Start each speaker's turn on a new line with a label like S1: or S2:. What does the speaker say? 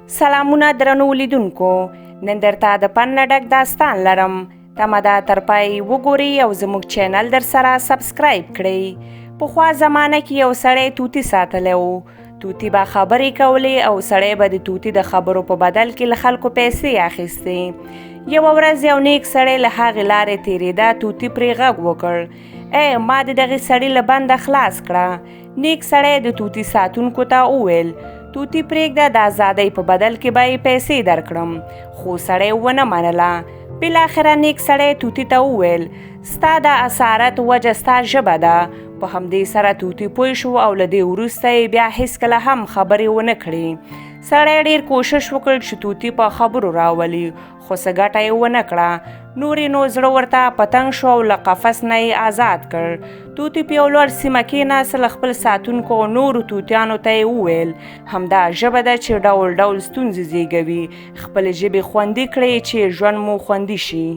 S1: سلامونه درنو لیدونکو، نن درته د فن نه ډک داستان لرم. تمه ده تر پای وګورئ او زموږ چینل در سره سبسکرایب کړئ. پخوا زمانه کې یو سړی توتي ساتلی و. توتي به خبرې کولې او سړی به د توتي د خبرو په بدل کې له خلکو پیسې اخیستې. یوه ورځ یو نیک سړی له هغې لارې تېرېده. توتي پرې غږ وکړ: ای ما د دغې سړي له بنده خلاص کړه. نیک سړی د توتي ساتونکو ته وویل: توتي پرېږده، د ازادۍ په بدل کې به یې پیسې درکړم. خو سړی ونه منله. بالاخره نیک سړی توتي ته وویل: ستا د اسارت وجه ستا ژبه ده. په همدې سره توتي پوه شو او له دې وروسته یې بیا هیڅکله هم خبرې ونه کړې. سړی ډېر کوشش وکړ چې توتي په خبرو راولي، خو څه ګټه یې ونه کړه. نور یې نو زړه ورته په تنګ شو او له قفس نه یې آزاد کړ. توتي په یو لوړ سیمه کېناست. له خپل ساتونکو او نورو توتیانو ته یې وویل: همدا ژبه ده چې ډول ډول ستونزې زېږوي. خپلې ژبې خوندي کړئ چې ژوند مو خوندي شي.